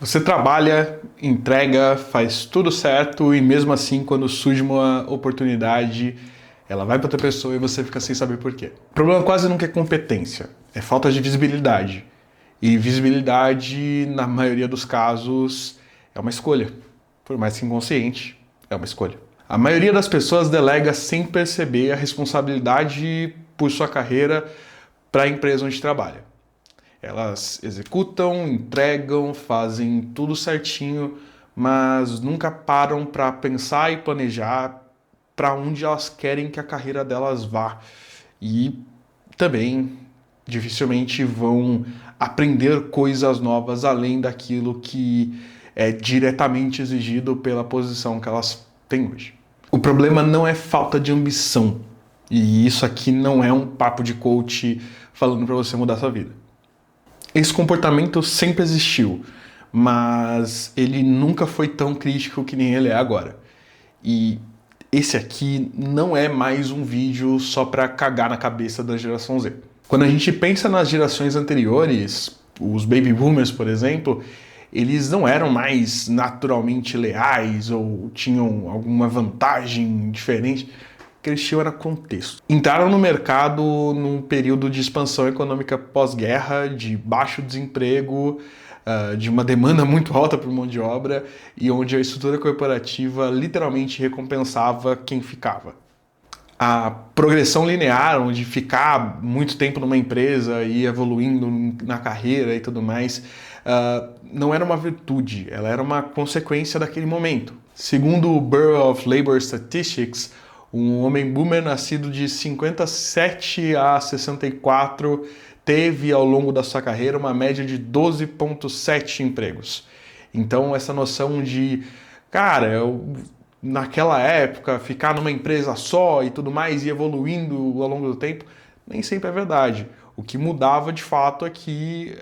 Você trabalha, entrega, faz tudo certo e mesmo assim, quando surge uma oportunidade, ela vai para outra pessoa e você fica sem saber por quê. O problema quase nunca é competência, é falta de visibilidade. E visibilidade, na maioria dos casos, é uma escolha. Por mais que inconsciente, é uma escolha. A maioria das pessoas delega sem perceber a responsabilidade por sua carreira para a empresa onde trabalha. Elas executam, entregam, fazem tudo certinho, mas nunca param para pensar e planejar para onde elas querem que a carreira delas vá. E também dificilmente vão aprender coisas novas além daquilo que é diretamente exigido pela posição que elas têm hoje. O problema não é falta de ambição. E isso aqui não é um papo de coach falando para você mudar sua vida. Esse comportamento sempre existiu, mas ele nunca foi tão crítico que nem ele é agora. E esse aqui não é mais um vídeo só para cagar na cabeça da geração Z. Quando a gente pensa nas gerações anteriores, os baby boomers, por exemplo, eles não eram mais naturalmente leais ou tinham alguma vantagem diferente. O que eles tinham era contexto. Entraram no mercado num período de expansão econômica pós-guerra, de baixo desemprego, de uma demanda muito alta por mão de obra e onde a estrutura corporativa literalmente recompensava quem ficava. A progressão linear, onde ficar muito tempo numa empresa e ir evoluindo na carreira e tudo mais, não era uma virtude, ela era uma consequência daquele momento. Segundo o Bureau of Labor Statistics, um homem boomer nascido de 57 a 64 teve ao longo da sua carreira uma média de 12,7 empregos. Então essa noção de, cara, naquela época ficar numa empresa só e tudo mais e evoluindo ao longo do tempo, nem sempre é verdade. O que mudava de fato é que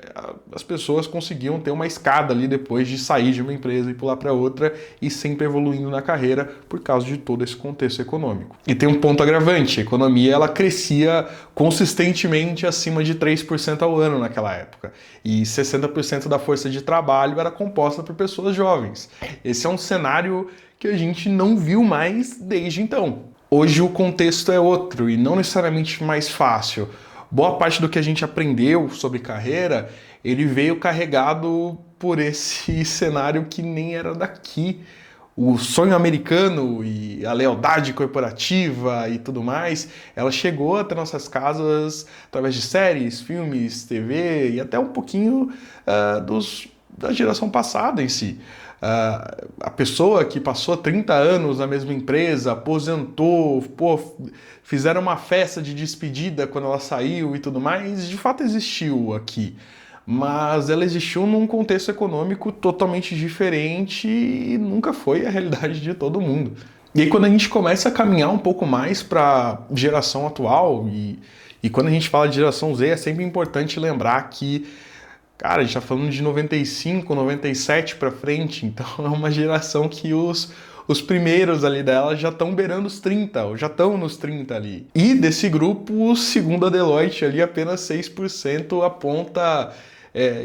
as pessoas conseguiam ter uma escada ali depois de sair de uma empresa e pular para outra e sempre evoluindo na carreira por causa de todo esse contexto econômico. E tem um ponto agravante, a economia ela crescia consistentemente acima de 3% ao ano naquela época. E 60% da força de trabalho era composta por pessoas jovens. Esse é um cenário que a gente não viu mais desde então. Hoje o contexto é outro e não necessariamente mais fácil. Boa parte do que a gente aprendeu sobre carreira, ele veio carregado por esse cenário que nem era daqui. O sonho americano e a lealdade corporativa e tudo mais, ela chegou até nossas casas através de séries, filmes, TV e até um pouquinho da geração passada em si. A pessoa que passou 30 anos na mesma empresa, aposentou, fizeram uma festa de despedida quando ela saiu e tudo mais, de fato existiu aqui. Mas ela existiu num contexto econômico totalmente diferente e nunca foi a realidade de todo mundo. E aí quando a gente começa a caminhar um pouco mais para a geração atual, e quando a gente fala de geração Z, é sempre importante lembrar que cara, a gente tá falando de 95, 97 para frente, então é uma geração que os primeiros ali dela já estão beirando os 30, ou já estão nos 30 ali. E desse grupo, segundo a Deloitte, ali apenas 6% aponta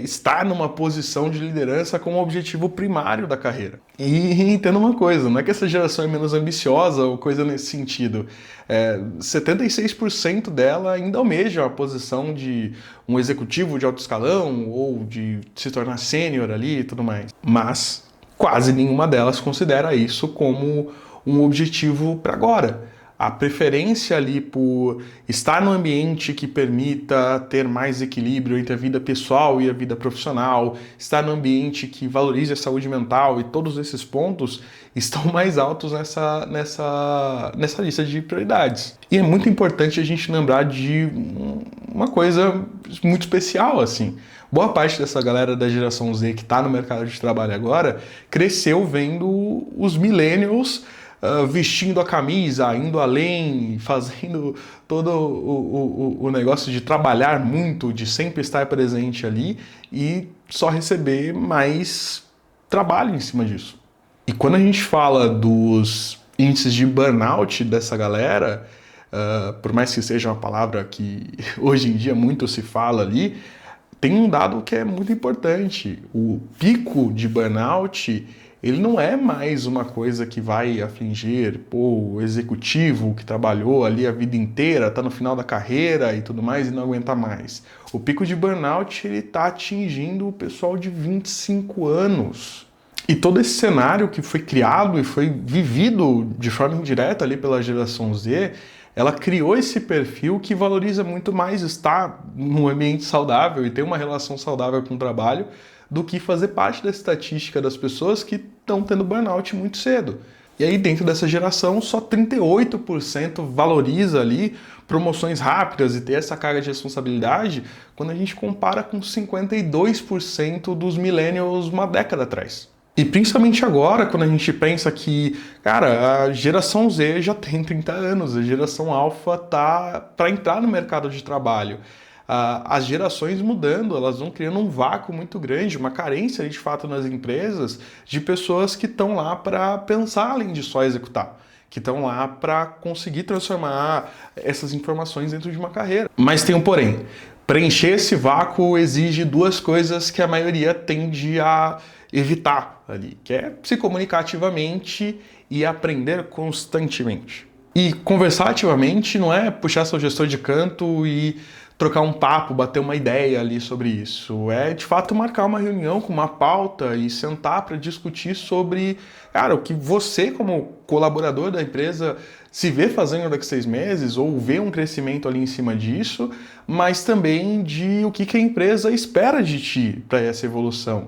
estar numa posição de liderança como objetivo primário da carreira. E entenda uma coisa, não é que essa geração é menos ambiciosa ou coisa nesse sentido. 76% dela ainda almeja a posição de um executivo de alto escalão ou de se tornar sênior ali e tudo mais. Mas quase nenhuma delas considera isso como um objetivo para agora. A preferência ali por estar num ambiente que permita ter mais equilíbrio entre a vida pessoal e a vida profissional, estar num ambiente que valorize a saúde mental e todos esses pontos estão mais altos nessa lista de prioridades. E é muito importante a gente lembrar de uma coisa muito especial, assim. Boa parte dessa galera da geração Z que está no mercado de trabalho agora cresceu vendo os millennials vestindo a camisa, indo além, fazendo todo o negócio de trabalhar muito, de sempre estar presente ali e só receber mais trabalho em cima disso. E quando a gente fala dos índices de burnout dessa galera, por mais que seja uma palavra que hoje em dia muito se fala ali, tem um dado que é muito importante. O pico de burnout, ele não é mais uma coisa que vai afligir o executivo que trabalhou ali a vida inteira, está no final da carreira e tudo mais e não aguenta mais. O pico de burnout, ele está atingindo o pessoal de 25 anos. E todo esse cenário que foi criado e foi vivido de forma indireta ali pela geração Z, ela criou esse perfil que valoriza muito mais estar num ambiente saudável e ter uma relação saudável com o trabalho do que fazer parte da estatística das pessoas que estão tendo burnout muito cedo. E aí dentro dessa geração, só 38% valoriza ali promoções rápidas e ter essa carga de responsabilidade quando a gente compara com 52% dos millennials uma década atrás. E principalmente agora, quando a gente pensa que, cara, a geração Z já tem 30 anos, a geração Alpha tá para entrar no mercado de trabalho. As gerações mudando, elas vão criando um vácuo muito grande, uma carência de fato nas empresas de pessoas que estão lá para pensar além de só executar, que estão lá para conseguir transformar essas informações dentro de uma carreira. Mas tem um porém. Preencher esse vácuo exige duas coisas que a maioria tende a evitar ali, que é se comunicar ativamente e aprender constantemente. E conversar ativamente não é puxar seu gestor de canto e trocar um papo, bater uma ideia ali sobre isso. É, de fato, marcar uma reunião com uma pauta e sentar para discutir sobre, cara, o que você, como colaborador da empresa, se vê fazendo daqui a 6 meses ou vê um crescimento ali em cima disso, mas também de o que a empresa espera de ti para essa evolução.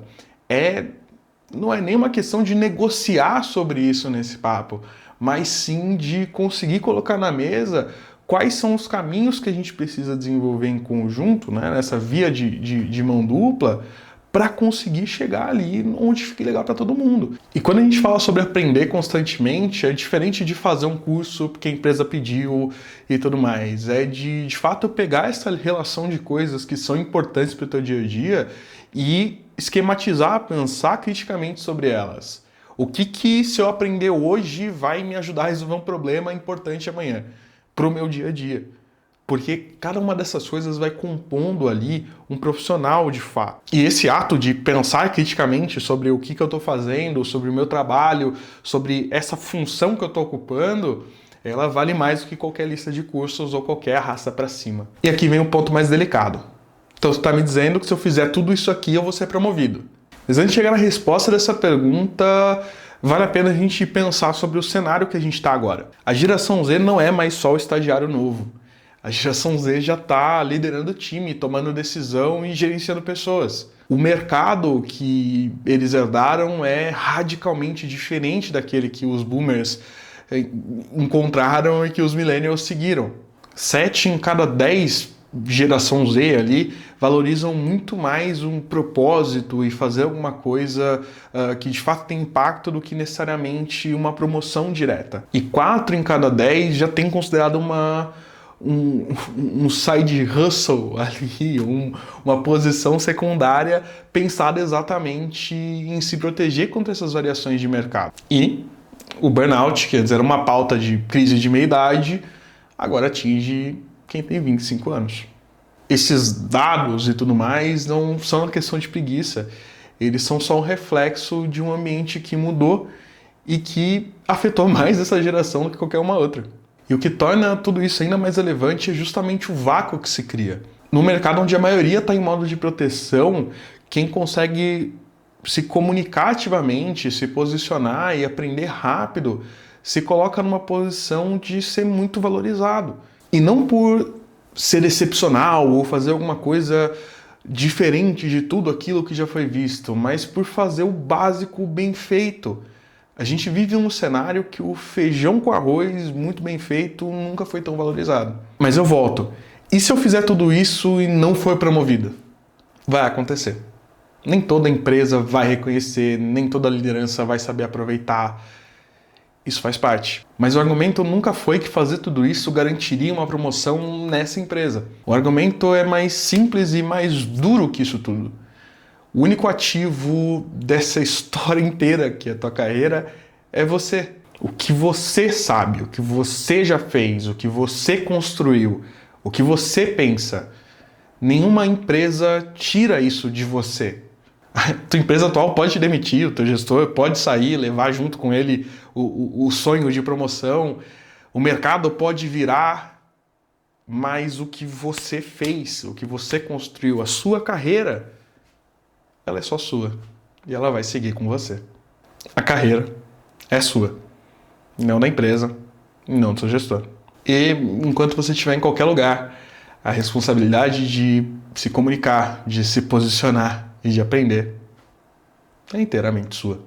Não é nem uma questão de negociar sobre isso nesse papo, mas sim de conseguir colocar na mesa quais são os caminhos que a gente precisa desenvolver em conjunto, né, nessa via de mão dupla, para conseguir chegar ali onde fique legal para todo mundo. E quando a gente fala sobre aprender constantemente, é diferente de fazer um curso porque a empresa pediu e tudo mais. É de fato pegar essa relação de coisas que são importantes para o teu dia a dia e esquematizar, pensar criticamente sobre elas. O que se eu aprender hoje vai me ajudar a resolver um problema importante amanhã, para o meu dia a dia. Porque cada uma dessas coisas vai compondo ali um profissional de fato. E esse ato de pensar criticamente sobre o que eu estou fazendo, sobre o meu trabalho, sobre essa função que eu estou ocupando, ela vale mais do que qualquer lista de cursos ou qualquer arrasta para cima. E aqui vem um ponto mais delicado. Então você está me dizendo que se eu fizer tudo isso aqui eu vou ser promovido. Mas antes de chegar na resposta dessa pergunta, vale a pena a gente pensar sobre o cenário que a gente está agora. A geração Z não é mais só o estagiário novo. A geração Z já está liderando o time, tomando decisão e gerenciando pessoas. O mercado que eles herdaram é radicalmente diferente daquele que os boomers encontraram e que os millennials seguiram. 7 em cada 10 geração Z ali valorizam muito mais um propósito e fazer alguma coisa que de fato tem impacto do que necessariamente uma promoção direta. E 4 em cada 10 já tem considerado um side hustle ali, uma posição secundária pensada exatamente em se proteger contra essas variações de mercado. E o burnout, quer dizer, uma pauta de crise de meia-idade, agora atinge quem tem 25 anos. Esses dados e tudo mais não são uma questão de preguiça, eles são só um reflexo de um ambiente que mudou e que afetou mais essa geração do que qualquer uma outra. E o que torna tudo isso ainda mais relevante é justamente o vácuo que se cria. No mercado onde a maioria está em modo de proteção, quem consegue se comunicar ativamente, se posicionar e aprender rápido, se coloca numa posição de ser muito valorizado. E não por ser excepcional ou fazer alguma coisa diferente de tudo aquilo que já foi visto, mas por fazer o básico bem feito. A gente vive um cenário que o feijão com arroz muito bem feito nunca foi tão valorizado. Mas eu volto. E se eu fizer tudo isso e não for promovido? Vai acontecer. Nem toda empresa vai reconhecer, nem toda liderança vai saber aproveitar. Isso faz parte. Mas o argumento nunca foi que fazer tudo isso garantiria uma promoção nessa empresa. O argumento é mais simples e mais duro que isso tudo. O único ativo dessa história inteira que é a tua carreira é você. O que você sabe, o que você já fez, o que você construiu, o que você pensa. Nenhuma empresa tira isso de você. A tua empresa atual pode te demitir, o teu gestor pode sair, levar junto com ele o sonho de promoção, o mercado pode virar, mas o que você fez, o que você construiu, a sua carreira, ela é só sua e ela vai seguir com você. A carreira é sua, não da empresa, não do seu gestor. E enquanto você estiver em qualquer lugar, a responsabilidade de se comunicar, de se posicionar e de aprender é inteiramente sua.